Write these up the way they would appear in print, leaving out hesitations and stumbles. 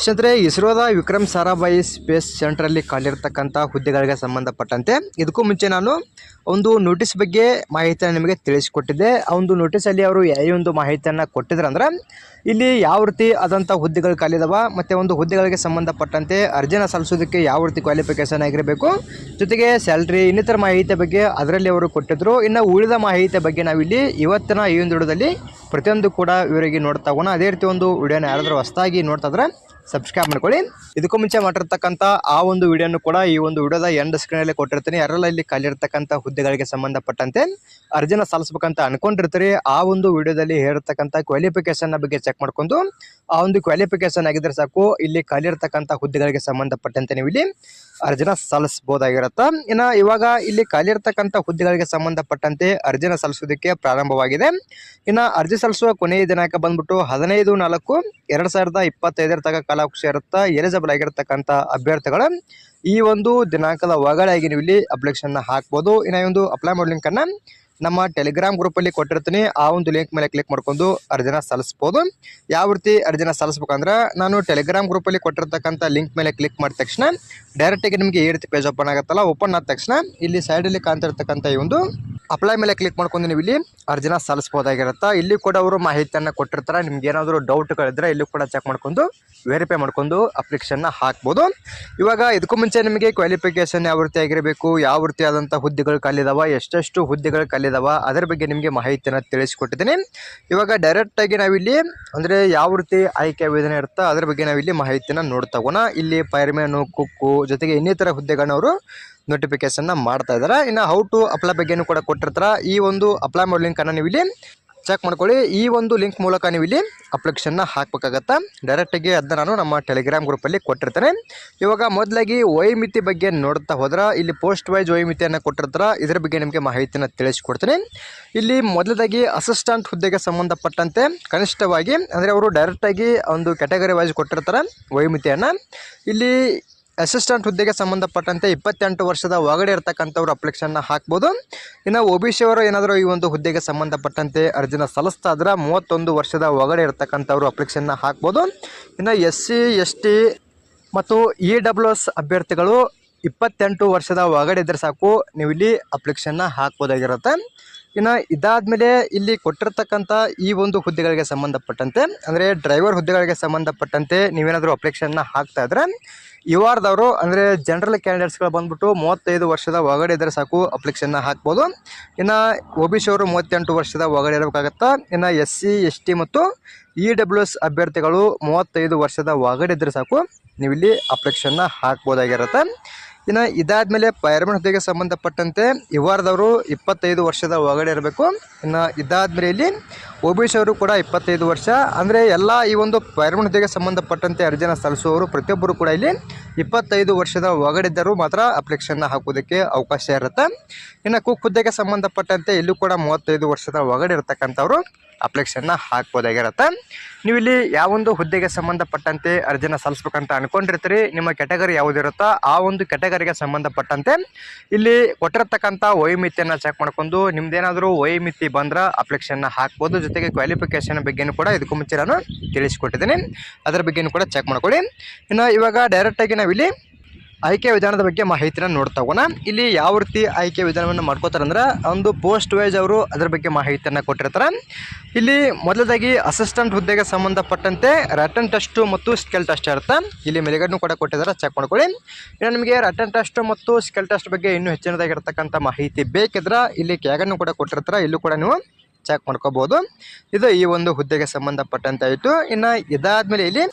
ಸ್ನೇಹಿತರೆ, ಇಸ್ರೋದ ವಿಕ್ರಮ್ ಸಾರಾಭಾಯಿ ಸ್ಪೇಸ್ ಸೆಂಟ್ರಲ್ಲಿ ಖಾಲಿರ್ತಕ್ಕಂಥ ಹುದ್ದೆಗಳಿಗೆ ಸಂಬಂಧಪಟ್ಟಂತೆ ಇದಕ್ಕೂ ಮುಂಚೆ ನಾನು ಒಂದು ನೋಟಿಸ್ ಬಗ್ಗೆ ಮಾಹಿತಿಯನ್ನು ನಿಮಗೆ ತಿಳಿಸಿಕೊಟ್ಟಿದ್ದೆ. ಆ ಒಂದು ನೋಟಿಸಲ್ಲಿ ಅವರು ಈ ಒಂದು ಮಾಹಿತಿಯನ್ನು ಕೊಟ್ಟಿದ್ರಂದ್ರೆ ಇಲ್ಲಿ ಯಾವ ರೀತಿ ಆದಂಥ ಹುದ್ದೆಗಳು ಖಾಲಿದಾವ ಮತ್ತು ಒಂದು ಹುದ್ದೆಗಳಿಗೆ ಸಂಬಂಧಪಟ್ಟಂತೆ ಅರ್ಜಿನ ಸಲ್ಲಿಸೋದಕ್ಕೆ ಯಾವ ರೀತಿ ಕ್ವಾಲಿಫಿಕೇಷನ್ ಆಗಿರಬೇಕು, ಜೊತೆಗೆ ಸ್ಯಾಲ್ರಿ ಇನ್ನಿತರ ಮಾಹಿತಿ ಬಗ್ಗೆ ಅದರಲ್ಲಿ ಅವರು ಕೊಟ್ಟಿದ್ದರು. ಇನ್ನು ಉಳಿದ ಮಾಹಿತಿ ಬಗ್ಗೆ ನಾವಿಲ್ಲಿ ಇವತ್ತಿನ ಈ ಒಂದು ವಿಡಿಯೋದಲ್ಲಿ ಪ್ರತಿಯೊಂದು ಕೂಡ ಇವರಿಗೆ ನೋಡ್ತಾ ಹೋಗೋಣ. ಅದೇ ರೀತಿ ಒಂದು ವಿಡಿಯೋನ ಯಾರಾದರೂ ಹೊಸದಾಗಿ ನೋಡ್ತಾ ಇದ್ರೆ ಸಬ್ಸ್ಕ್ರೈಬ್ ಮಾಡ್ಕೊಳ್ಳಿ. ಇದಕ್ಕೂ ಮುಂಚೆ ಮಾಡಿರ್ತಕ್ಕಂಥ ಆ ಒಂದು ವಿಡಿಯೋನು ಕೂಡ ಈ ಒಂದು ವಿಡಿಯೋದ ಎಂಡ್ ಸ್ಕ್ರೀನಲ್ಲಿ ಕೊಟ್ಟಿರ್ತೀನಿ. ಯಾರೆಲ್ಲ ಇಲ್ಲಿ ಖಾಲಿರ್ತಕ್ಕಂಥ ಹುದ್ದೆಗಳಿಗೆ ಸಂಬಂಧಪಟ್ಟಂತೆ ಅರ್ಜಿನ ಸಲ್ಲಿಸಬೇಕಂತ ಅನ್ಕೊಂಡಿರ್ತೀರಿ, ಆ ಒಂದು ವಿಡಿಯೋದಲ್ಲಿ ಹೇಳಿರ್ತಕ್ಕಂಥ ಕ್ವಾಲಿಫಿಕೇಶನ್ ಬಗ್ಗೆ ಚೆಕ್ ಮಾಡ್ಕೊಂಡು ಆ ಒಂದು ಕ್ವಾಲಿಫಿಕೇಶನ್ ಆಗಿದ್ರೆ ಸಾಕು, ಇಲ್ಲಿ ಖಾಲಿರ್ತಕ್ಕಂಥ ಹುದ್ದೆಗಳಿಗೆ ಸಂಬಂಧಪಟ್ಟಂತೆ ನೀವು ಇಲ್ಲಿ ಅರ್ಜಿನ ಸಲ್ಲಿಸಬಹುದಾಗಿರುತ್ತೆ. ಇನ್ನು ಇವಾಗ ಇಲ್ಲಿ ಖಾಲಿರ್ತಕ್ಕಂಥ ಹುದ್ದೆಗಳಿಗೆ ಸಂಬಂಧಪಟ್ಟಂತೆ ಅರ್ಜಿನ ಸಲ್ಲಿಸೋದಕ್ಕೆ ಪ್ರಾರಂಭವಾಗಿದೆ. ಇನ್ನು ಅರ್ಜಿ ಸಲ್ಲಿಸುವ ಕೊನೆಯ ದಿನಾಂಕ ಬಂದ್ಬಿಟ್ಟು 15/4/2025 ತನಕ ಕಾಲಾವಕಾಶ ಇರುತ್ತೆ. ಎಲಿಜಿಬಲ್ ಆಗಿರ್ತಕ್ಕಂಥ ಅಭ್ಯರ್ಥಿಗಳ ಈ ಒಂದು ದಿನಾಂಕದ ಒಳಗಾಗಿ ನೀವು ಇಲ್ಲಿ ಅಪ್ಲಿಕೇಶನ್ ಹಾಕ್ಬೋದು. ಇನ್ನು ಈ ಒಂದು ಅಪ್ಲೈ ಮಾಡೋ ಲಿಂಕನ್ನು ನಮ್ಮ ಟೆಲಿಗ್ರಾಮ್ ಗ್ರೂಪಲ್ಲಿ ಕೊಟ್ಟಿರ್ತೀನಿ. ಆ ಒಂದು ಲಿಂಕ್ ಮೇಲೆ ಕ್ಲಿಕ್ ಮಾಡ್ಕೊಂಡು ಅರ್ಜಿನ ಸಲ್ಲಿಸ್ಬೋದು. ಯಾವ ರೀತಿ ಅರ್ಜಿನ ಸಲ್ಲಿಸ್ಬೇಕಂದ್ರೆ, ನಾನು ಟೆಲಿಗ್ರಾಮ್ ಗ್ರೂಪಲ್ಲಿ ಕೊಟ್ಟಿರ್ತಕ್ಕಂಥ ಲಿಂಕ್ ಮೇಲೆ ಕ್ಲಿಕ್ ಮಾಡಿದ ತಕ್ಷಣ ಡೈರೆಕ್ಟಾಗಿ ನಿಮಗೆ ಈ ರೀತಿ ಪೇಜ್ ಓಪನ್ ಆಗುತ್ತಲ್ಲ, ಓಪನ್ ಆದ ತಕ್ಷಣ ಇಲ್ಲಿ ಸೈಡಲ್ಲಿ ಕಾಣ್ತಿರ್ತಕ್ಕಂಥ ಈ ಒಂದು ಅಪ್ಲೈ ಮೇಲೆ ಕ್ಲಿಕ್ ಮಾಡ್ಕೊಂಡು ನೀವು ಇಲ್ಲಿ ಅರ್ಜಿನ ಸಲ್ಲಿಸ್ಬೋದಾಗಿರುತ್ತೆ. ಇಲ್ಲಿ ಕೂಡ ಅವರು ಮಾಹಿತಿಯನ್ನು ಕೊಟ್ಟಿರ್ತಾರೆ. ನಿಮ್ಗೆ ಏನಾದರೂ ಡೌಟ್ಗಳಿದ್ರೆ ಇಲ್ಲಿ ಕೂಡ ಚೆಕ್ ಮಾಡ್ಕೊಂಡು ವೆರಿಫೈ ಮಾಡ್ಕೊಂಡು ಅಪ್ಲಿಕೇಶನ್ನ ಹಾಕ್ಬೋದು. ಇವಾಗ ಇದಕ್ಕೂ ಮುಂಚೆ ನಿಮಗೆ ಕ್ವಾಲಿಫಿಕೇಷನ್ ಯಾವ ರೀತಿ ಆಗಿರಬೇಕು, ಯಾವ ರೀತಿ ಆದಂಥ ಹುದ್ದೆಗಳು ಖಾಲಿದಾವ, ಎಷ್ಟೆಷ್ಟು ಹುದ್ದೆಗಳು ಖಾಲಿದಾವ, ಅದರ ಬಗ್ಗೆ ನಿಮಗೆ ಮಾಹಿತಿಯನ್ನು ತಿಳಿಸಿಕೊಟ್ಟಿದ್ದೀನಿ. ಇವಾಗ ಡೈರೆಕ್ಟಾಗಿ ನಾವಿಲ್ಲಿ ಅಂದರೆ ಯಾವ ರೀತಿ ಆಯ್ಕೆ ವಿಧಾನ ಇರುತ್ತೋ ಅದ್ರ ಬಗ್ಗೆ ನಾವಿಲ್ಲಿ ಮಾಹಿತಿಯನ್ನು ನೋಡ್ತಾ ಹೋಗೋಣ. ಇಲ್ಲಿ ಫೈರ್ಮ್ಯಾನು, ಕುಕ್ಕು ಜೊತೆಗೆ ಇನ್ನಿತರ ಹುದ್ದೆಗಳನ್ನ ಅವರು ನೋಟಿಫಿಕೇಶನ್ನ ಮಾಡ್ತಾ ಇದ್ದಾರೆ. ಇನ್ನು ಹೌ ಟು ಅಪ್ಲೈ ಬಗ್ಗೆನೂ ಕೂಡ ಕೊಟ್ಟಿರ್ತಾರೆ. ಈ ಒಂದು ಅಪ್ಲೈ ಮಾಡೋ ಲಿಂಕನ್ನು ನೀವು ಇಲ್ಲಿ ಚೆಕ್ ಮಾಡ್ಕೊಳ್ಳಿ. ಈ ಒಂದು ಲಿಂಕ್ ಮೂಲಕ ನೀವು ಇಲ್ಲಿ ಅಪ್ಲಿಕೇಶನ್ನ ಹಾಕಬೇಕಾಗತ್ತೆ. ಡೈರೆಕ್ಟಾಗಿ ಅದನ್ನ ನಾನು ನಮ್ಮ ಟೆಲಿಗ್ರಾಮ್ ಗ್ರೂಪಲ್ಲಿ ಕೊಟ್ಟಿರ್ತೇನೆ. ಇವಾಗ ಮೊದಲಾಗಿ ವಯೋಮಿತಿ ಬಗ್ಗೆ ನೋಡ್ತಾ ಹೋದ್ರೆ ಇಲ್ಲಿ ಪೋಸ್ಟ್ ವೈಸ್ ವಯೋಮಿತಿಯನ್ನು ಕೊಟ್ಟಿರ್ತಾರೆ. ಇದರ ಬಗ್ಗೆ ನಿಮಗೆ ಮಾಹಿತಿಯನ್ನು ತಿಳಿಸಿಕೊಡ್ತೀನಿ. ಇಲ್ಲಿ ಮೊದಲದಾಗಿ ಅಸಿಸ್ಟೆಂಟ್ ಹುದ್ದೆಗೆ ಸಂಬಂಧಪಟ್ಟಂತೆ ಕನಿಷ್ಠವಾಗಿ ಅಂದರೆ ಅವರು ಡೈರೆಕ್ಟಾಗಿ ಒಂದು ಕ್ಯಾಟಗರಿ ವೈಸ್ ಕೊಟ್ಟಿರ್ತಾರೆ ವಯೋಮಿತಿಯನ್ನು. ಇಲ್ಲಿ ಅಸಿಸ್ಟೆಂಟ್ ಹುದ್ದೆಗೆ ಸಂಬಂಧಪಟ್ಟಂತೆ 28 ವರ್ಷದ ಒಳಗಡೆ ಇರತಕ್ಕಂಥವ್ರು ಅಪ್ಲಿಕೇಶನ್ನ ಹಾಕ್ಬೋದು. ಇನ್ನು OBC ಅವರು ಏನಾದರೂ ಈ ಒಂದು ಹುದ್ದೆಗೆ ಸಂಬಂಧಪಟ್ಟಂತೆ ಅರ್ಜಿನ ಸಲ್ಲಿಸ್ತಾ ಇದ್ರೆ 31 ವರ್ಷದ ಒಳಗಡೆ ಇರತಕ್ಕಂಥವ್ರು ಅಪ್ಲಿಕೇಶನ್ನ ಹಾಕ್ಬೋದು. ಇನ್ನು SC ST ಮತ್ತು EWS ಅಭ್ಯರ್ಥಿಗಳು 28 ವರ್ಷದ ಒಳಗಡೆ ಇದ್ದರೆ ಸಾಕು, ನೀವು ಇಲ್ಲಿ ಅಪ್ಲಿಕೇಶನ್ನ ಹಾಕ್ಬೋದಾಗಿರುತ್ತೆ. ಇನ್ನು ಇದಾದಮೇಲೆ ಇಲ್ಲಿ ಕೊಟ್ಟಿರ್ತಕ್ಕಂಥ ಈ ಒಂದು ಹುದ್ದೆಗಳಿಗೆ ಸಂಬಂಧಪಟ್ಟಂತೆ ಅಂದರೆ ಡ್ರೈವರ್ ಹುದ್ದೆಗಳಿಗೆ ಸಂಬಂಧಪಟ್ಟಂತೆ ನೀವೇನಾದರೂ ಅಪ್ಲಿಕೇಶನ್ನ ಹಾಕ್ತಾ ಇದ್ರೆ ಇವಾರ್ದವರು ಅಂದರೆ ಜನರಲ್ ಕ್ಯಾಂಡಿಡೇಟ್ಸ್ಗಳು ಬಂದ್ಬಿಟ್ಟು 35 ವರ್ಷದ ಒಳಗಡೆ ಇದ್ದರೆ ಸಾಕು ಅಪ್ಲಿಕೇಶನ್ನ ಹಾಕ್ಬೋದು. ಇನ್ನು OBC ಅವರು 38 ವರ್ಷದ ಒಳಗಡೆ ಇರಬೇಕಾಗತ್ತೆ. ಇನ್ನು SC ST ಮತ್ತು EWS ಅಭ್ಯರ್ಥಿಗಳು 35 ವರ್ಷದ ಒಳಗಡೆ ಇದ್ದರೆ ಸಾಕು, ನೀವು ಇಲ್ಲಿ ಅಪ್ಲಿಕೇಶನ್ನ ಹಾಕ್ಬೋದಾಗಿರುತ್ತೆ. ಇನ್ನು ಇದಾದಮೇಲೆ ಫೈರ್ಮನ್ ಹುದ್ದೆಗೆ ಸಂಬಂಧಪಟ್ಟಂತೆ ಇವಾರ್ದವರು 25 ವರ್ಷದ ಒಳಗಡೆ ಇರಬೇಕು. ಇನ್ನು ಇದಾದಮೇಲೆ ಇಲ್ಲಿ OBC ಅವರು ಕೂಡ 25 ವರ್ಷ ಅಂದರೆ ಎಲ್ಲ ಈ ಒಂದು ಫೈರ್ಮನ್ ಹುದ್ದೆಗೆ ಸಂಬಂಧಪಟ್ಟಂತೆ ಅರ್ಜಿನ ಸಲ್ಲಿಸುವವರು ಪ್ರತಿಯೊಬ್ಬರು ಕೂಡ ಇಲ್ಲಿ 25 ವರ್ಷದ ಒಳಗಡೆ ಇದ್ದರೂ ಮಾತ್ರ ಅಪ್ಲಿಕೇಶನ್ನ ಹಾಕೋದಕ್ಕೆ ಅವಕಾಶ ಇರುತ್ತೆ. ಇನ್ನು ಕುಕ್ ಹುದ್ದೆಗೆ ಸಂಬಂಧಪಟ್ಟಂತೆ ಇಲ್ಲೂ ಕೂಡ 35 ವರ್ಷದ ಒಳಗಡೆ ಇರತಕ್ಕಂಥವ್ರು ಅಪ್ಲಿಕೇಶನ್ನ ಹಾಕ್ಬೋದಾಗಿರುತ್ತೆ. ನೀವು ಇಲ್ಲಿ ಯಾವೊಂದು ಹುದ್ದೆಗೆ ಸಂಬಂಧಪಟ್ಟಂತೆ ಅರ್ಜಿನ ಸಲ್ಲಿಸ್ಬೇಕಂತ ಅನ್ಕೊಂಡಿರ್ತೀರಿ, ನಿಮ್ಮ ಕ್ಯಾಟಗರಿ ಯಾವುದಿರುತ್ತೋ ಆ ಒಂದು ಕ್ಯಾಟಗರಿಗೆ ಸಂಬಂಧಪಟ್ಟಂತೆ ಇಲ್ಲಿ ಕೊಟ್ಟಿರ್ತಕ್ಕಂಥ ವಯೋಮಿತಿಯನ್ನು ಚೆಕ್ ಮಾಡ್ಕೊಂಡು ನಿಮ್ದೇನಾದರೂ ವಯೋಮಿತಿ ಬಂದ್ರೆ ಅಪ್ಲಿಕೇಶನ್ನ ಹಾಕ್ಬೋದು. ಜೊತೆಗೆ ಕ್ವಾಲಿಫಿಕೇಷನ್ ಬಗ್ಗೆನೂ ಕೂಡ ಇದಕ್ಕೂ ಮುಂಚೆ ನಾನು ತಿಳಿಸಿಕೊಟ್ಟಿದ್ದೀನಿ, ಅದರ ಬಗ್ಗೆನೂ ಕೂಡ ಚೆಕ್ ಮಾಡ್ಕೊಳ್ಳಿ. ಇನ್ನು ಇವಾಗ ಡೈರೆಕ್ಟಾಗಿ ನಾವಿಲ್ಲಿ ಆಯ್ಕೆ ವಿಧಾನದ ಬಗ್ಗೆ ಮಾಹಿತಿನ ನೋಡ್ತಾ ಹೋಗೋಣ. ಇಲ್ಲಿ ಯಾವ ರೀತಿ ಆಯ್ಕೆ ವಿಧಾನವನ್ನು ಮಾಡ್ಕೋತಾರೆ ಅಂದ್ರೆ ಒಂದು ಪೋಸ್ಟ್ ವೈಸ್ ಅವರು ಅದರ ಬಗ್ಗೆ ಮಾಹಿತಿಯನ್ನು ಕೊಟ್ಟಿರ್ತಾರೆ. ಇಲ್ಲಿ ಮೊದಲದಾಗಿ ಅಸಿಸ್ಟೆಂಟ್ ಹುದ್ದೆಗೆ ಸಂಬಂಧಪಟ್ಟಂತೆ ರಿಟನ್ ಟೆಸ್ಟು ಮತ್ತು ಸ್ಕಿಲ್ ಟೆಸ್ಟ್ ಇರುತ್ತೆ. ಇಲ್ಲಿ ಮೇಲ್ಗಡೆನೂ ಕೂಡ ಕೊಟ್ಟಿದ್ದಾರೆ, ಚೆಕ್ ಮಾಡ್ಕೊಳ್ಳಿ. ಇನ್ನು ನಿಮಗೆ ರಿಟನ್ ಟೆಸ್ಟ್ ಮತ್ತು ಸ್ಕಿಲ್ ಟೆಸ್ಟ್ ಬಗ್ಗೆ ಇನ್ನೂ ಹೆಚ್ಚಿನದಾಗಿರ್ತಕ್ಕಂಥ ಮಾಹಿತಿ ಬೇಕಿದ್ರೆ ಇಲ್ಲಿ ಕೆಳಗಡೆನೂ ಕೂಡ ಕೊಟ್ಟಿರ್ತಾರೆ, ಇಲ್ಲೂ ಕೂಡ ನೀವು ಚೆಕ್ ಮಾಡ್ಕೋಬೋದು. ಇದು ಈ ಒಂದು ಹುದ್ದೆಗೆ ಸಂಬಂಧಪಟ್ಟಂತೆ ಆಯಿತು. ಇನ್ನು ಇದಾದಮೇಲೆ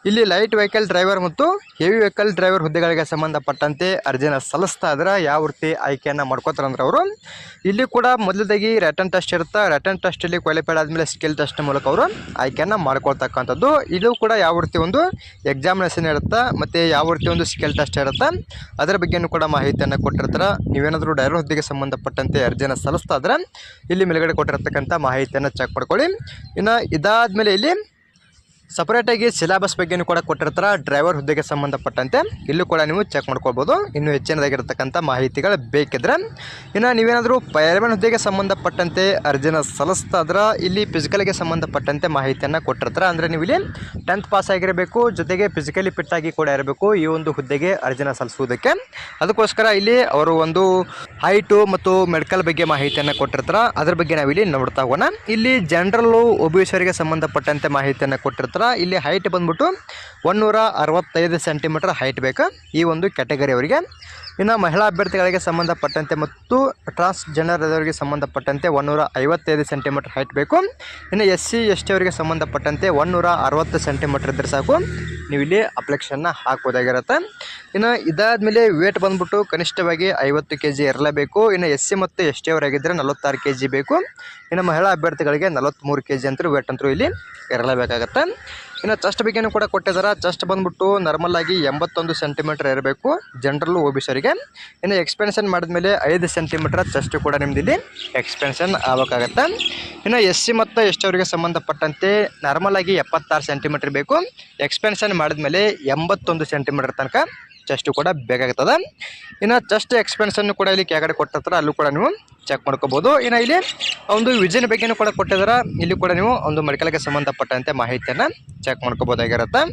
ಇಲ್ಲಿ ಲೈಟ್ ವೆಹಿಕಲ್ ಡ್ರೈವರ್ ಮತ್ತು ಹೆವಿ ವೆಹಿಕಲ್ ಡ್ರೈವರ್ ಹುದ್ದೆಗಳಿಗೆ ಸಂಬಂಧಪಟ್ಟಂತೆ ಅರ್ಜಿನ ಸಲ್ಲಿಸ್ತಾ ಇದ್ರೆ ಯಾವ ರೀತಿ ಆಯ್ಕೆಯನ್ನು ಮಾಡ್ಕೋತಾರೆ ಅಂದ್ರೆ ಅವರು ಇಲ್ಲಿ ಕೂಡ ಮೊದಲದಾಗಿ ರಿಟನ್ ಟೆಸ್ಟ್ ಇರುತ್ತೆ. ರಿಟನ್ ಟೆಸ್ಟಲ್ಲಿ ಕ್ವಾಲಿಫೈಡ್ ಆದಮೇಲೆ ಸ್ಕಿಲ್ ಟೆಸ್ಟ್ ಮೂಲಕ ಅವರು ಆಯ್ಕೆಯನ್ನು ಮಾಡ್ಕೊಳ್ತಕ್ಕಂಥದ್ದು. ಇದು ಕೂಡ ಯಾವ ರೀತಿ ಒಂದು ಎಕ್ಸಾಮಿನೇಷನ್ ಇರುತ್ತೆ ಮತ್ತು ಯಾವ ರೀತಿ ಒಂದು ಸ್ಕಿಲ್ ಟೆಸ್ಟ್ ಇರುತ್ತೆ, ಅದರ ಬಗ್ಗೆಯೂ ಕೂಡ ಮಾಹಿತಿಯನ್ನು ಕೊಟ್ಟಿರ್ತಾರೆ. ನೀವೇನಾದರೂ ಡ್ರೈವರ್ ಹುದ್ದೆಗೆ ಸಂಬಂಧಪಟ್ಟಂತೆ ಅರ್ಜಿನ ಸಲ್ಲಿಸ್ತಾ ಇದ್ರೆ ಇಲ್ಲಿ ಮೇಲ್ಗಡೆ ಕೊಟ್ಟಿರ್ತಕ್ಕಂಥ ಮಾಹಿತಿಯನ್ನು ಚೆಕ್ ಮಾಡ್ಕೊಳ್ಳಿ. ಇನ್ನು ಇದಾದಮೇಲೆ ಇಲ್ಲಿ ಸಪರೇಟಾಗಿ ಸಿಲೆಬಸ್ ಬಗ್ಗೆನೂ ಕೂಡ ಕೊಟ್ಟಿರ್ತಾರೆ. ಡ್ರೈವರ್ ಹುದ್ದೆಗೆ ಸಂಬಂಧಪಟ್ಟಂತೆ ಇಲ್ಲೂ ಕೂಡ ನೀವು ಚೆಕ್ ಮಾಡ್ಕೊಳ್ಬೋದು. ಇನ್ನೂ ಹೆಚ್ಚಿನದಾಗಿರ್ತಕ್ಕಂಥ ಮಾಹಿತಿಗಳು ಬೇಕಿದ್ರೆ. ಇನ್ನು ನೀವೇನಾದರೂ ಫೈರ್ಮ್ಯಾನ್ ಹುದ್ದೆಗೆ ಸಂಬಂಧಪಟ್ಟಂತೆ ಅರ್ಜಿನ ಸಲ್ಲಿಸ್ತಾದ್ರೆ ಇಲ್ಲಿ ಫಿಸಿಕಲ್ಗೆ ಸಂಬಂಧಪಟ್ಟಂತೆ ಮಾಹಿತಿಯನ್ನು ಕೊಟ್ಟಿರ್ತಾರೆ. ಅಂದರೆ ನೀವು ಇಲ್ಲಿ 10th ಪಾಸ್ ಆಗಿರಬೇಕು, ಜೊತೆಗೆ ಫಿಸಿಕಲಿ ಫಿಟ್ ಆಗಿ ಕೂಡ ಇರಬೇಕು ಈ ಒಂದು ಹುದ್ದೆಗೆ ಅರ್ಜಿನ ಸಲ್ಲಿಸುವುದಕ್ಕೆ. ಅದಕ್ಕೋಸ್ಕರ ಇಲ್ಲಿ ಅವರು ಒಂದು ಹೈಟು ಮತ್ತು ಮೆಡಿಕಲ್ ಬಗ್ಗೆ ಮಾಹಿತಿಯನ್ನು ಕೊಟ್ಟಿರ್ತಾರೆ. ಅದ್ರ ಬಗ್ಗೆ ನಾವಿಲ್ಲಿ ನೋಡ್ತಾ ಹೋಗೋಣ. ಇಲ್ಲಿ ಜನರಲ್ಲು ಒಬಿಸಿಯವರಿಗೆ ಸಂಬಂಧಪಟ್ಟಂತೆ ಮಾಹಿತಿಯನ್ನು ಕೊಟ್ಟಿರ್ತಾರೆ. ಇಲ್ಲಿ ಹೈಟ್ ಬಂದ್ಬಿಟ್ಟು 165 ಸೆಂಟಿಮೀಟರ್ ಹೈಟ್ ಬೇಕು ಈ ಒಂದು ಕ್ಯಾಟಗರಿ ಅವರಿಗೆ. ಇನ್ನು ಮಹಿಳಾ ಅಭ್ಯರ್ಥಿಗಳಿಗೆ ಸಂಬಂಧಪಟ್ಟಂತೆ ಮತ್ತು ಟ್ರಾನ್ಸ್ಜೆಂಡರ್ ಅವರಿಗೆ ಸಂಬಂಧಪಟ್ಟಂತೆ 155 ಸೆಂಟಿಮೀಟರ್ ಹೈಟ್ ಬೇಕು. ಇನ್ನು SC ST ಅವರಿಗೆ ಸಂಬಂಧಪಟ್ಟಂತೆ 160 ಸೆಂಟಿಮೀಟರ್ ಇದ್ದರೆ ಸಾಕು, ನೀವು ಇಲ್ಲಿ ಅಪ್ಲಿಕೇಶನ್ನ ಹಾಕೋದಾಗಿರುತ್ತೆ. ಇನ್ನು ಇದಾದಮೇಲೆ ವೇಟ್ ಬಂದ್ಬಿಟ್ಟು ಕನಿಷ್ಠವಾಗಿ 50 kg ಇರಲೇಬೇಕು. ಇನ್ನು SC ಮತ್ತು ST ಅವರಾಗಿದ್ದರೆ 46 kg ಬೇಕು. ಇನ್ನು ಮಹಿಳಾ ಅಭ್ಯರ್ಥಿಗಳಿಗೆ 43 kg ಅಂತೂ ವೇಟ್ ಅಂತೂ ಇಲ್ಲಿ ಇರಲೇಬೇಕಾಗತ್ತೆ. ಇನ್ನು ಚೆಸ್ಟ್ ಬಗ್ಗೆನೂ ಕೂಡ ಕೊಟ್ಟಿದ್ದಾರೆ. ಚೆಸ್ಟ್ ಬಂದ್ಬಿಟ್ಟು ನಾರ್ಮಲ್ ಆಗಿ 81 ಸೆಂಟಿಮೀಟರ್ ಇರಬೇಕು ಜನರಲ್ಲು ಒಬಿಸಿಯವರಿಗೆ. ಇನ್ನು ಎಕ್ಸ್ಪೆನ್ಷನ್ ಮಾಡಿದ್ಮೇಲೆ 5 ಸೆಂಟಿಮೀಟರ್ ಚೆಸ್ಟ್ ಕೂಡ ನಿಮ್ದು ಇಲ್ಲಿ ಎಕ್ಸ್ಪೆನ್ಷನ್ ಆಗಬೇಕಾಗತ್ತೆ. ಇನ್ನು SC ಮತ್ತು ST ಅವರಿಗೆ ಸಂಬಂಧಪಟ್ಟಂತೆ ನಾರ್ಮಲ್ ಆಗಿ 76 ಸೆಂಟಿಮೀಟರ್ ಬೇಕು. ಎಕ್ಸ್ಪೆನ್ಷನ್ ಮಾಡಿದ್ಮೇಲೆ 81 ಸೆಂಟಿಮೀಟರ್ ತನಕ ಚೆಸ್ಟು ಕೂಡ ಬೇಕಾಗ್ತದೆ. ಇನ್ನು ಚೆಸ್ಟ್ ಎಕ್ಸ್ಪೆನ್ಷನ್ನು ಕೂಡ ಇಲ್ಲಿ ಕೆಳಗಡೆ ಕೊಟ್ಟಿರ್ತಾರೆ, ಅಲ್ಲೂ ಕೂಡ ನೀವು ಚೆಕ್ ಮಾಡ್ಕೋಬೋದು. ಇನ್ನು ಇಲ್ಲಿ ಒಂದು ವಿಷನ್ ಬಗ್ಗೆನೂ ಕೂಡ ಕೊಟ್ಟಿದ್ದಾರೆ. ಇಲ್ಲಿ ಕೂಡ ನೀವು ಒಂದು ಮೆಡಿಕಲ್ಗೆ ಸಂಬಂಧಪಟ್ಟಂತೆ ಮಾಹಿತಿಯನ್ನು ಚೆಕ್ ಮಾಡ್ಕೋಬೋದಾಗಿರುತ್ತೆ.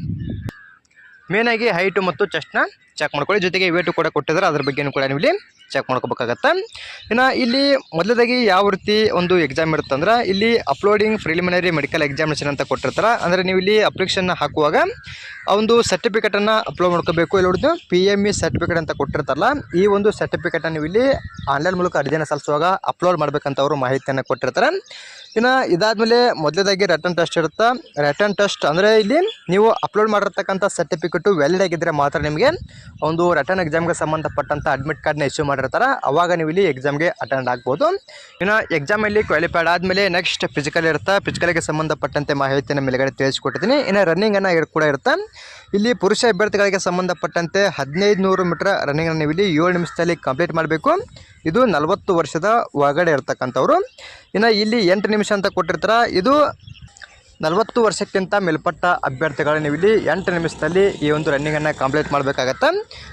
ಮೇನಾಗಿ ಹೈಟು ಮತ್ತು ಚೆಸ್ಟ್ನ ಚೆಕ್ ಮಾಡ್ಕೊಳ್ಳಿ, ಜೊತೆಗೆ ವೇಟು ಕೂಡ ಕೊಟ್ಟಿದ್ದಾರೆ, ಅದ್ರ ಬಗ್ಗೆನೂ ಕೂಡ ನೀವು ಇಲ್ಲಿ ಚೆಕ್ ಮಾಡ್ಕೋಬೇಕಾಗತ್ತೆ. ಇನ್ನು ಇಲ್ಲಿ ಮೊದಲದಾಗಿ ಯಾವ ರೀತಿ ಒಂದು ಎಕ್ಸಾಮ್ ಇರುತ್ತೆ ಅಂದ್ರೆ ಇಲ್ಲಿ ಅಪ್ಲೋಡಿಂಗ್ ಪ್ರಿಲಿಮಿನರಿ ಮೆಡಿಕಲ್ ಎಕ್ಸಾಮಿನೇಷನ್ ಅಂತ ಕೊಟ್ಟಿರ್ತಾರೆ. ಅಂದರೆ ನೀವು ಇಲ್ಲಿ ಅಪ್ಲಿಕೇಶನ್ ಹಾಕುವಾಗ ಆ ಒಂದು ಸರ್ಟಿಫಿಕೇಟನ್ನು ಅಪ್ಲೋಡ್ ಮಾಡ್ಕೋಬೇಕು. ಇಲ್ಲಿ ಹೊಡೆದು PME ಸರ್ಟಿಫಿಕೇಟ್ ಅಂತ ಕೊಟ್ಟಿರ್ತಾರಲ್ಲ, ಈ ಒಂದು ಸರ್ಟಿಫಿಕೇಟನ್ನು ನೀವು ಇಲ್ಲಿ ಆನ್ಲೈನ್ ಮೂಲಕ ಅರ್ಜಿನ ಸಲ್ಲಿಸುವಾಗ ಅಪ್ಲೋಡ್ ಮಾಡಬೇಕಂತ ಅವರು ಮಾಹಿತಿಯನ್ನು ಕೊಟ್ಟಿರ್ತಾರೆ. ಇನ್ನು ಇದಾದಮೇಲೆ ಮೊದಲೇದಾಗಿ ರಿಟರ್ನ್ ಟೆಸ್ಟ್ ಇರುತ್ತೆ. ರಿಟರ್ನ್ ಟೆಸ್ಟ್ ಅಂದರೆ ಇಲ್ಲಿ ನೀವು ಅಪ್ಲೋಡ್ ಮಾಡಿರ್ತಕ್ಕಂಥ ಸರ್ಟಿಫಿಕೇಟು ವ್ಯಾಲಿಡ್ ಆಗಿದ್ದರೆ ಮಾತ್ರ ನಿಮಗೆ ಒಂದು ರಿಟರ್ನ್ ಎಕ್ಸಾಮ್ಗೆ ಸಂಬಂಧಪಟ್ಟಂಥ ಅಡ್ಮಿಟ್ ಕಾರ್ಡ್ನ ಇಶ್ಯೂ ಮಾಡಿರ್ತಾರೆ, ಅವಾಗ ನೀವು ಇಲ್ಲಿ ಎಕ್ಸಾಮ್ಗೆ ಅಟೆಂಡ್ ಆಗ್ಬೋದು. ಇನ್ನು ಎಕ್ಸಾಮಲ್ಲಿ ಕ್ವಾಲಿಫೈಡ್ ಆದಮೇಲೆ ನೆಕ್ಸ್ಟ್ ಫಿಸಿಕಲ್ ಇರುತ್ತೆ. ಫಿಸಿಕಲ್ಗೆ ಸಂಬಂಧಪಟ್ಟಂತೆ ಮಾಹಿತಿಯನ್ನು ಮೇಲ್ಗಡೆ ತಿಳಿಸ್ಕೊಟ್ಟಿದ್ದೀನಿ. ಇನ್ನು ರನ್ನಿಂಗನ್ನು ಕೂಡ ಇರುತ್ತೆ. ಇಲ್ಲಿ ಪುರುಷ ಅಭ್ಯರ್ಥಿಗಳಿಗೆ ಸಂಬಂಧಪಟ್ಟಂತೆ 1500 ಮೀಟರ್ ರನ್ನಿಂಗನ್ನು ನೀವು ಇಲ್ಲಿ 7 ನಿಮಿಷದಲ್ಲಿ ಕಂಪ್ಲೀಟ್ ಮಾಡಬೇಕು. ಇದು 40 ವರ್ಷದ ಒಳಗಡೆ ಇರ್ತಕ್ಕಂಥವ್ರು. ಇನ್ನು ಇಲ್ಲಿ 8 ನಿಮಿಷ ಅಂತ ಕೊಟ್ಟಿರ್ತಾರೆ. ಇದು 40 ವರ್ಷಕ್ಕಿಂತ ಮೇಲ್ಪಟ್ಟ ಅಭ್ಯರ್ಥಿಗಳು ನೀವು ಇಲ್ಲಿ 8 ನಿಮಿಷದಲ್ಲಿ ಈ ಒಂದು ರನ್ನಿಂಗನ್ನು ಕಂಪ್ಲೀಟ್ ಮಾಡಬೇಕಾಗತ್ತೆ.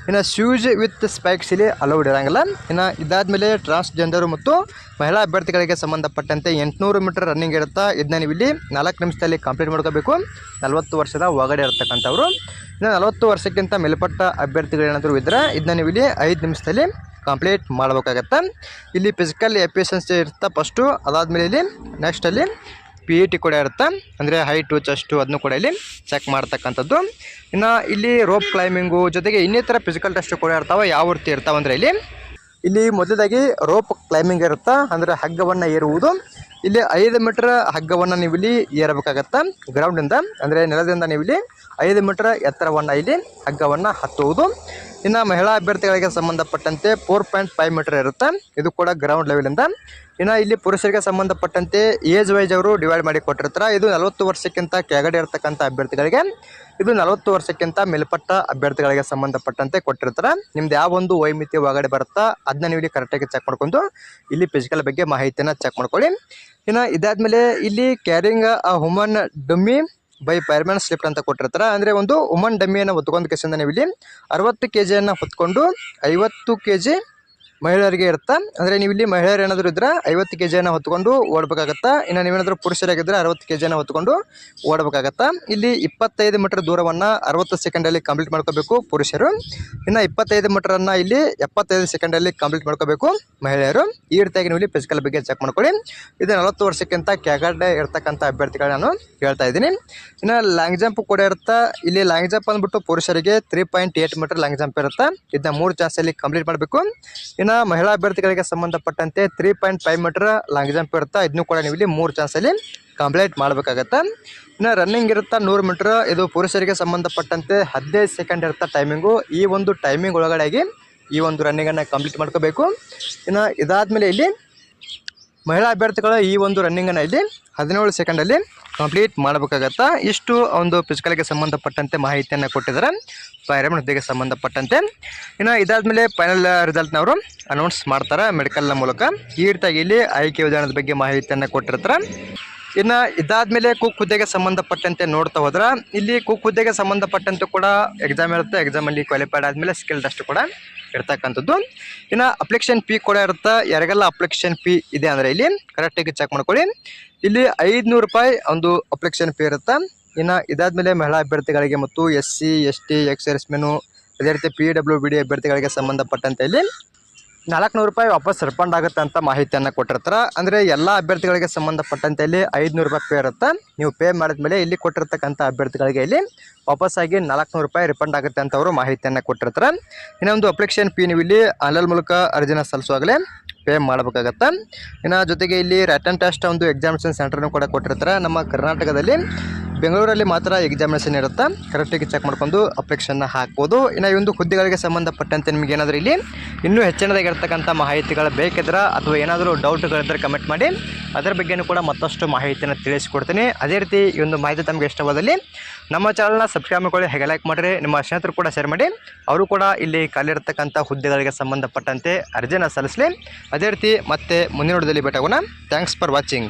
ಇನ್ನು ಶೂಸ್ ವಿತ್ ಸ್ಪೈಕ್ಸ್ ಇಲ್ಲಿ ಅಲೌಡ್ ಇರೋಂಗಿಲ್ಲ. ಇನ್ನು ಇದಾದಮೇಲೆ ಟ್ರಾನ್ಸ್ಜೆಂಡರು ಮತ್ತು ಮಹಿಳಾ ಅಭ್ಯರ್ಥಿಗಳಿಗೆ ಸಂಬಂಧಪಟ್ಟಂತೆ 800 ಮೀಟರ್ ರನ್ನಿಂಗ್ ಇರುತ್ತೆ. ಇದನ್ನ ನೀವು ಇಲ್ಲಿ 4 ನಿಮಿಷದಲ್ಲಿ ಕಂಪ್ಲೀಟ್ ಮಾಡ್ಕೋಬೇಕು, 40 ವರ್ಷದ ಒಳಗಡೆ ಇರ್ತಕ್ಕಂಥವ್ರು. ಇನ್ನು 40 ವರ್ಷಕ್ಕಿಂತ ಮೇಲ್ಪಟ್ಟ ಅಭ್ಯರ್ಥಿಗಳು ಏನಾದರೂ ಇದ್ದರೆ ಇದನ್ನ ನೀವು ಇಲ್ಲಿ 5 ನಿಮಿಷದಲ್ಲಿ ಕಂಪ್ಲೀಟ್ ಮಾಡಬೇಕಾಗತ್ತೆ. ಇಲ್ಲಿ ಫಿಸಿಕಲ್ ಎಫಿಷಿಯನ್ಸಿ ಇರುತ್ತೆ ಫಸ್ಟು, ಅದಾದಮೇಲೆ ಇಲ್ಲಿ ನೆಕ್ಸ್ಟಲ್ಲಿ PET ಕೂಡ ಇರುತ್ತೆ, ಅಂದರೆ ಹೈಟು ಚೆಸ್ಟು ಅದನ್ನು ಕೂಡ ಇಲ್ಲಿ ಚೆಕ್ ಮಾಡ್ತಕ್ಕಂಥದ್ದು. ಇನ್ನು ಇಲ್ಲಿ ರೋಪ್ ಕ್ಲೈಂಬಿಂಗು ಜೊತೆಗೆ ಇನ್ನಿತರ ಫಿಸಿಕಲ್ ಟೆಸ್ಟ್ ಕೂಡ ಇರ್ತಾವೆ. ಯಾವ ರೀತಿ ಇರ್ತಾವೆ ಅಂದರೆ ಇಲ್ಲಿ ಮೊದಲಾಗಿ ರೋಪ್ ಕ್ಲೈಂಬಿಂಗ್ ಇರುತ್ತೆ, ಅಂದರೆ ಹಗ್ಗವನ್ನು ಏರುವುದು. ಇಲ್ಲಿ 5 ಮೀಟರ್ ಹಗ್ಗವನ್ನು ನೀವು ಇಲ್ಲಿ ಏರಬೇಕಾಗತ್ತೆ ಗ್ರೌಂಡಿಂದ, ಅಂದರೆ ನೆಲದಿಂದ ನೀವು ಇಲ್ಲಿ 5 ಮೀಟರ್ ಎತ್ತರವನ್ನು ಇಲ್ಲಿ ಹಗ್ಗವನ್ನು ಹತ್ತುವುದು. ಇನ್ನು ಮಹಿಳಾ ಅಭ್ಯರ್ಥಿಗಳಿಗೆ ಸಂಬಂಧಪಟ್ಟಂತೆ 4.5 ಮೀಟರ್ ಇರುತ್ತೆ, ಇದು ಕೂಡ ಗ್ರೌಂಡ್ ಲೆವೆಲಿಂದ. ಇನ್ನು ಇಲ್ಲಿ ಪುರುಷರಿಗೆ ಸಂಬಂಧಪಟ್ಟಂತೆ ಏಜ್ ವೈಸ್ ಅವರು ಡಿವೈಡ್ ಮಾಡಿ ಕೊಟ್ಟಿರ್ತಾರೆ. ಇದು 40 ವರ್ಷಕ್ಕಿಂತ ಕೆಳಗಡೆ ಇರ್ತಕ್ಕಂಥ ಅಭ್ಯರ್ಥಿಗಳಿಗೆ, ಇದು 40 ವರ್ಷಕ್ಕಿಂತ ಮೇಲ್ಪಟ್ಟ ಅಭ್ಯರ್ಥಿಗಳಿಗೆ ಸಂಬಂಧಪಟ್ಟಂತೆ ಕೊಟ್ಟಿರ್ತಾರೆ. ನಿಮ್ದು ಯಾವ ಒಂದು ವೈಮಿತಿ ಒಳಗಡೆ ಬರುತ್ತಾ ಅದನ್ನ ನೀವು ಇಲ್ಲಿ ಕರೆಕ್ಟಾಗಿ ಚೆಕ್ ಮಾಡ್ಕೊಂಡು ಇಲ್ಲಿ ಫಿಸಿಕಲ್ ಬಗ್ಗೆ ಮಾಹಿತಿಯನ್ನು ಚೆಕ್ ಮಾಡ್ಕೊಳ್ಳಿ. ಇನ್ನು ಇದಾದಮೇಲೆ ಇಲ್ಲಿ carrying a woman dummy by fireman slip ಅಂತ ಕೊಟ್ಟಿರ್ತಾರೆ. ಅಂದರೆ ಒಂದು ವುಮನ್ ಡಮ್ಮಿಯನ್ನು ಹೊತ್ಕೊಂಡು ಕೇಸಿಂದ ನೀವು ಇಲ್ಲಿ 60 kgಯನ್ನು ಹೊತ್ಕೊಂಡು 50 kg ಮಹಿಳೆಯರಿಗೆ ಇರುತ್ತೆ. ಅಂದರೆ ನೀವು ಇಲ್ಲಿ ಮಹಿಳೆಯರು ಏನಾದರೂ ಇದ್ದರೆ 50 kgಯನ್ನು ಹೊತ್ಕೊಂಡು ಓಡಬೇಕಾಗತ್ತೆ. ಇನ್ನು ನೀವೇನಾದರೂ ಪುರುಷರಾಗಿದ್ದರೆ 60 kgಯನ್ನು ಹೊತ್ಕೊಂಡು ಓಡಬೇಕಾಗತ್ತೆ. ಇಲ್ಲಿ 25 ಮೀಟರ್ ದೂರವನ್ನು 60 ಸೆಕೆಂಡಲ್ಲಿ ಕಂಪ್ಲೀಟ್ ಮಾಡ್ಕೋಬೇಕು ಪುರುಷರು. ಇನ್ನು 25 ಮೀಟರನ್ನು ಇಲ್ಲಿ 75 ಸೆಕೆಂಡಲ್ಲಿ ಕಂಪ್ಲೀಟ್ ಮಾಡ್ಕೋಬೇಕು ಮಹಿಳೆಯರು. ಈ ರೀತಿಯಾಗಿ ನೀವು ಇಲ್ಲಿ ಫಿಸಿಕಲ್ ಬಗ್ಗೆ ಚೆಕ್ ಮಾಡ್ಕೊಳ್ಳಿ. ಇದು 40 ವರ್ಷಕ್ಕಿಂತ ಕೆಳಗಡೆ ಇರ್ತಕ್ಕಂಥ ಅಭ್ಯರ್ಥಿಗಳು ನಾನು ಹೇಳ್ತಾ ಇದ್ದೀನಿ. ಇನ್ನು ಲಾಂಗ್ ಜಂಪ್ ಕೂಡ ಇರುತ್ತೆ. ಇಲ್ಲಿ ಲಾಂಗ್ ಜಂಪ್ ಅಂದ್ಬಿಟ್ಟು ಪುರುಷರಿಗೆ 3.8 ಮೀಟರ್ ಲಾಂಗ್ ಜಂಪ್ ಇರುತ್ತೆ, ಇದನ್ನ 3 ಚಾನ್ಸಲ್ಲಿ ಕಂಪ್ಲೀಟ್ ಮಾಡಬೇಕು. ಇನ್ನು ಮಹಿಳಾ ಅಭ್ಯರ್ಥಿಗಳಿಗೆ ಸಂಬಂಧಪಟ್ಟಂತೆ 3.5 ಮೀಟರ್ ಲಾಂಗ್ ಜಂಪ್ ಇರುತ್ತೆ, ಇದನ್ನು ಕೂಡ ನೀವು ಇಲ್ಲಿ 3 ಚಾನ್ಸಲ್ಲಿ ಕಂಪ್ಲೀಟ್ ಮಾಡಬೇಕಾಗತ್ತೆ. ಇನ್ನು ರನ್ನಿಂಗ್ ಇರುತ್ತೆ 100 ಮೀಟರ್, ಇದು ಪುರುಷರಿಗೆ ಸಂಬಂಧಪಟ್ಟಂತೆ 15 ಸೆಕೆಂಡ್ ಇರುತ್ತೆ ಟೈಮಿಂಗು. ಈ ಒಂದು ಟೈಮಿಂಗ್ ಒಳಗಡೆಗೆ ಈ ಒಂದು ರನ್ನಿಂಗನ್ನು ಕಂಪ್ಲೀಟ್ ಮಾಡ್ಕೋಬೇಕು. ಇನ್ನು ಇದಾದಮೇಲೆ ಇಲ್ಲಿ ಮಹಿಳಾ ಅಭ್ಯರ್ಥಿಗಳು ಈ ಒಂದು ರನ್ನಿಂಗನ್ನು ಇಲ್ಲಿ 17 ಸೆಕೆಂಡಲ್ಲಿ ಕಂಪ್ಲೀಟ್ ಮಾಡಬೇಕಾಗತ್ತಾ. ಇಷ್ಟು ಒಂದು ಫಿಸಿಕಲ್ಗೆ ಸಂಬಂಧಪಟ್ಟಂತೆ ಮಾಹಿತಿಯನ್ನು ಕೊಟ್ಟಿದ್ದಾರೆ ಫೈರ್ಮ್ಯಾನ್ ಹುದ್ದೆಗೆ ಸಂಬಂಧಪಟ್ಟಂತೆ. ಇನ್ನು ಇದಾದಮೇಲೆ ಫೈನಲ್ ರಿಸಲ್ಟ್ನವರು ಅನೌನ್ಸ್ ಮಾಡ್ತಾರೆ ಮೆಡಿಕಲ್ನ ಮೂಲಕ. ಈ ರೀತಿಯಾಗಿ ಇಲ್ಲಿ ಆಯ್ಕೆ ವಿಧಾನದ ಬಗ್ಗೆ ಮಾಹಿತಿಯನ್ನು ಕೊಟ್ಟಿರ್ತಾರೆ. ಇನ್ನು ಇದಾದ್ಮೇಲೆ ಕುಕ್ ಹುದ್ದೆಗೆ ಸಂಬಂಧಪಟ್ಟಂತೆ ನೋಡ್ತಾ ಹೋದ್ರೆ ಇಲ್ಲಿ ಕುಕ್ ಹುದ್ದೆಗೆ ಸಂಬಂಧಪಟ್ಟಂತೆ ಕೂಡ ಎಕ್ಸಾಮ್ ಇರುತ್ತೆ. ಎಕ್ಸಾಮಲ್ಲಿ ಕ್ವಾಲಿಫೈಡ್ ಆದಮೇಲೆ ಸ್ಕಿಲ್ ಟೆಸ್ಟ್ ಕೂಡ ಇರ್ತಕ್ಕಂಥದ್ದು. ಇನ್ನು ಅಪ್ಲಿಕೇಶನ್ ಫೀ ಕೂಡ ಇರುತ್ತೆ. ಯಾರಿಗೆಲ್ಲ ಅಪ್ಲಿಕೇಶನ್ ಫೀ ಇದೆ ಅಂದರೆ ಇಲ್ಲಿ ಕರೆಕ್ಟಾಗಿ ಚೆಕ್ ಮಾಡ್ಕೊಳ್ಳಿ. ಇಲ್ಲಿ 500 ರೂಪಾಯಿ ಒಂದು ಅಪ್ಲಿಕೇಶನ್ ಫೀ ಇರುತ್ತೆ. ಇನ್ನು ಇದಾದ್ಮೇಲೆ ಮಹಿಳಾ ಅಭ್ಯರ್ಥಿಗಳಿಗೆ ಮತ್ತು SC ST ಎಕ್ಸ್ ಸರ್ವಿಸ್ಮೆನು ಅದೇ ರೀತಿ PWBD ಅಭ್ಯರ್ಥಿಗಳಿಗೆ ಸಂಬಂಧಪಟ್ಟಂತೆ ಇಲ್ಲಿ 400 ರೂಪಾಯಿ ವಾಪಸ್ ರಿಫಂಡ್ ಆಗುತ್ತೆ ಅಂತ ಮಾಹಿತಿಯನ್ನು ಕೊಟ್ಟಿರ್ತಾರೆ. ಅಂದರೆ ಎಲ್ಲ ಅಭ್ಯರ್ಥಿಗಳಿಗೆ ಸಂಬಂಧಪಟ್ಟಂತೆ ಇಲ್ಲಿ 500 ರೂಪಾಯಿ ಪೇ ಇರುತ್ತೆ. ನೀವು ಪೇ ಮಾಡಿದ್ಮೇಲೆ ಇಲ್ಲಿ ಕೊಟ್ಟಿರ್ತಕ್ಕಂಥ ಅಭ್ಯರ್ಥಿಗಳಿಗೆ ಇಲ್ಲಿ ವಾಪಸ್ಸಾಗಿ 400 ರೂಪಾಯಿ ರಿಫಂಡ್ ಆಗುತ್ತೆ ಅಂತ ಅವರು ಮಾಹಿತಿಯನ್ನು ಕೊಟ್ಟಿರ್ತಾರೆ. ಇನ್ನೊಂದು ಅಪ್ಲಿಕೇಶನ್ ಫೀ ನೀವು ಇಲ್ಲಿ ಆನ್ಲೈನ್ ಮೂಲಕ ಅರ್ಜಿನ ಸಲ್ಲಿಸುವಾಗಲೇ ಪೇ ಮಾಡಬೇಕಾಗತ್ತೆ. ಇನ್ನು ಜೊತೆಗೆ ಇಲ್ಲಿ ರಿಟನ್ ಟೆಸ್ಟ್ ಒಂದು ಎಕ್ಸಾಮಿನೇಷನ್ ಸೆಂಟರ್ನು ಕೂಡ ಕೊಟ್ಟಿರ್ತಾರೆ. ನಮ್ಮ ಕರ್ನಾಟಕದಲ್ಲಿ ಬೆಂಗಳೂರಲ್ಲಿ ಮಾತ್ರ ಎಕ್ಸಾಮಿನೇಷನ್ ಇರುತ್ತೆ. ಕರೆಕ್ಟಾಗಿ ಚೆಕ್ ಮಾಡ್ಕೊಂಡು ಅಪ್ಲಿಕೇಶನ್ನ ಹಾಕ್ಬೋದು. ಇನ್ನು ಈ ಒಂದು ಹುದ್ದೆಗಳಿಗೆ ಸಂಬಂಧಪಟ್ಟಂತೆ ನಿಮಗೆ ಏನಾದರೂ ಇಲ್ಲಿ ಇನ್ನೂ ಹೆಚ್ಚಿನದಾಗಿರ್ತಕ್ಕಂಥ ಮಾಹಿತಿಗಳು ಬೇಕಿದ್ರೆ ಅಥವಾ ಏನಾದರೂ ಡೌಟ್ಗಳಿದ್ದರೆ ಕಮೆಂಟ್ ಮಾಡಿ, ಅದರ ಬಗ್ಗೆಯೂ ಕೂಡ ಮತ್ತಷ್ಟು ಮಾಹಿತಿಯನ್ನು ತಿಳಿಸ್ಕೊಡ್ತೀನಿ. ಅದೇ ರೀತಿ ಈ ಒಂದು ಮಾಹಿತಿ ತಮಗೆ ಇಷ್ಟವಾದಲ್ಲಿ ನಮ್ಮ ಚಾನಲ್ನ ಸಬ್ಸ್ಕ್ರೈಬ್ ಮಾಡ್ಕೊಳ್ಳಿ, ಹಾಗೆ ಲೈಕ್ ಮಾಡಿರಿ, ನಿಮ್ಮ ಸ್ನೇಹಿತರು ಕೂಡ ಶೇರ್ ಮಾಡಿ, ಅವರು ಕೂಡ ಇಲ್ಲಿ ಖಾಲಿರ್ತಕ್ಕಂಥ ಹುದ್ದೆಗಳಿಗೆ ಸಂಬಂಧಪಟ್ಟಂತೆ ಅರ್ಜಿನ ಸಲ್ಲಿಸಲಿ. ಅದೇ ರೀತಿ ಮತ್ತೆ ಮುಂದಿನ ವಿಡಿಯೋದಲ್ಲಿ ಭೇಟಿಯಾಗೋಣ. Thanks for watching.